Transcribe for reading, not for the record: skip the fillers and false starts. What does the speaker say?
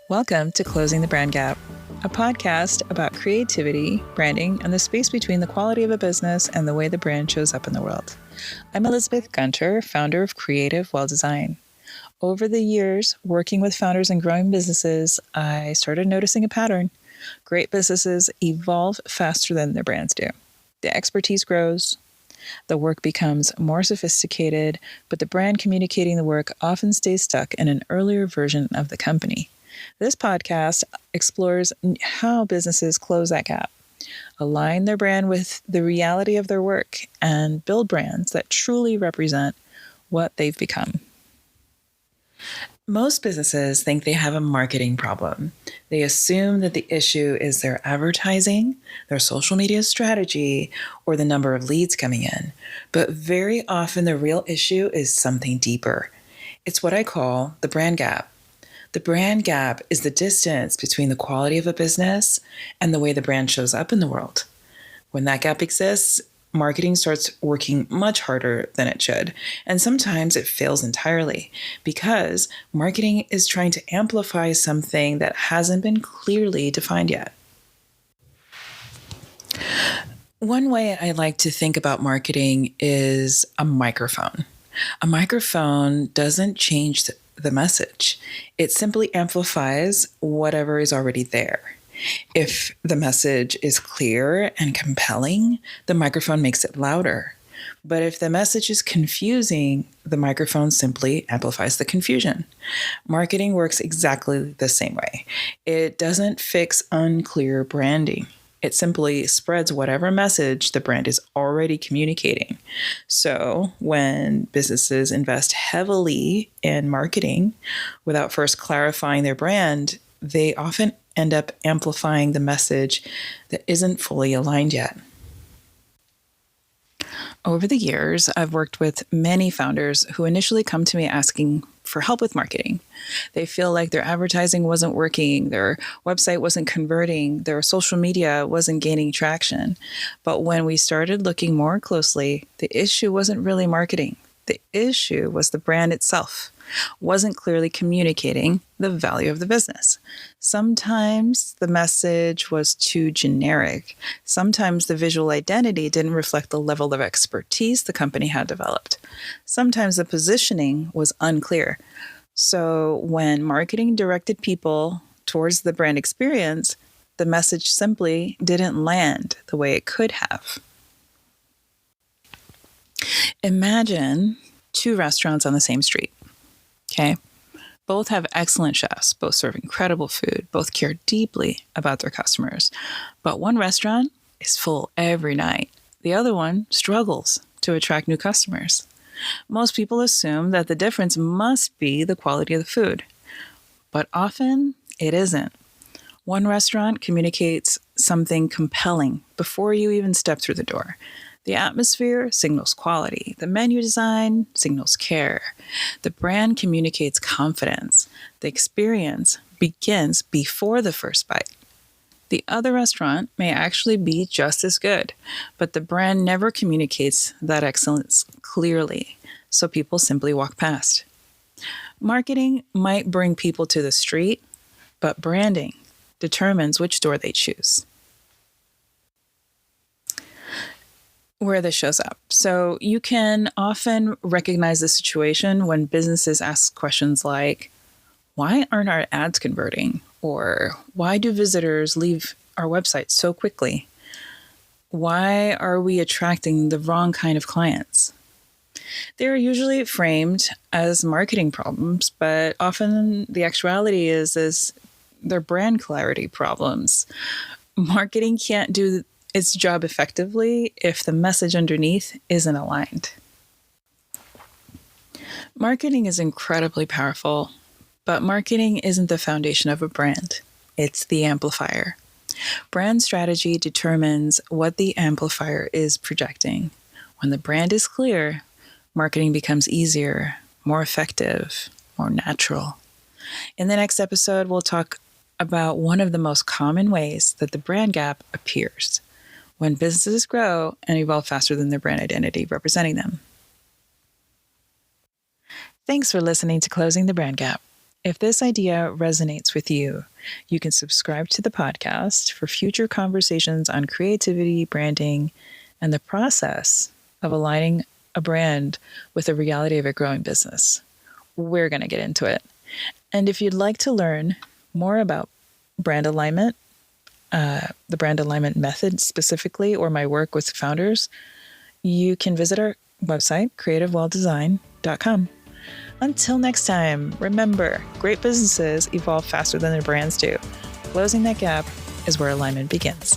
Welcome to Closing the Brand Gap, a podcast about creativity, branding, and the space between the quality of a business and the way the brand shows up in the world. I'm Elizabeth Gunter, founder of Creative Well Design. Over the years, working with founders and growing businesses, I started noticing a pattern. Great businesses evolve faster than their brands do. The expertise grows, the work becomes more sophisticated, but the brand communicating the work often stays stuck in an earlier version of the company. This podcast explores how businesses close that gap, align their brand with the reality of their work, and build brands that truly represent what they've become. Most businesses think they have a marketing problem. They assume that the issue is their advertising, their social media strategy, or the number of leads coming in. But very often the real issue is something deeper. It's what I call the brand gap. The brand gap is the distance between the quality of a business and the way the brand shows up in the world. When that gap exists, marketing starts working much harder than it should, and sometimes it fails entirely because marketing is trying to amplify something that hasn't been clearly defined yet. One way I like to think about marketing is a microphone. A microphone doesn't change the message. It simply amplifies whatever is already there. If the message is clear and compelling, the microphone makes it louder. But if the message is confusing, the microphone simply amplifies the confusion. Marketing works exactly the same way. It doesn't fix unclear branding. It simply spreads whatever message the brand is already communicating. So when businesses invest heavily in marketing without first clarifying their brand, they often end up amplifying the message that isn't fully aligned yet. Over the years, I've worked with many founders who initially come to me asking for help with marketing. They feel like their advertising wasn't working, their website wasn't converting, their social media wasn't gaining traction. But when we started looking more closely, the issue wasn't really marketing. The issue was the brand itself wasn't clearly communicating the value of the business. Sometimes the message was too generic. Sometimes the visual identity didn't reflect the level of expertise the company had developed. Sometimes the positioning was unclear. So when marketing directed people towards the brand experience, the message simply didn't land the way it could have. Imagine two restaurants on the same street. Okay. Both have excellent chefs, both serve incredible food, both care deeply about their customers. But one restaurant is full every night. The other one struggles to attract new customers. Most people assume that the difference must be the quality of the food, but often it isn't. One restaurant communicates something compelling before you even step through the door. The atmosphere signals quality. The menu design signals care. The brand communicates confidence. The experience begins before the first bite. The other restaurant may actually be just as good, but the brand never communicates that excellence clearly, so people simply walk past. Marketing might bring people to the street, but branding determines which door they choose. Where this shows up. So you can often recognize the situation when businesses ask questions like, why aren't our ads converting? Or why do visitors leave our website so quickly? Why are we attracting the wrong kind of clients? They're usually framed as marketing problems, but often the actuality is they're brand clarity problems. Marketing can't do its job effectively if the message underneath isn't aligned. Marketing is incredibly powerful, but marketing isn't the foundation of a brand. It's the amplifier. Brand strategy determines what the amplifier is projecting. When the brand is clear, marketing becomes easier, more effective, more natural. In the next episode, we'll talk about one of the most common ways that the brand gap appears when businesses grow and evolve faster than their brand identity representing them. Thanks for listening to Closing the Brand Gap. If this idea resonates with you, you can subscribe to the podcast for future conversations on creativity, branding, and the process of aligning a brand with the reality of a growing business. We're going to get into it. And if you'd like to learn more about brand alignment, the brand alignment method specifically, or my work with founders, you can visit our website, creativewelldesign.com. Until next time, remember, great businesses evolve faster than their brands do. Closing that gap is where alignment begins.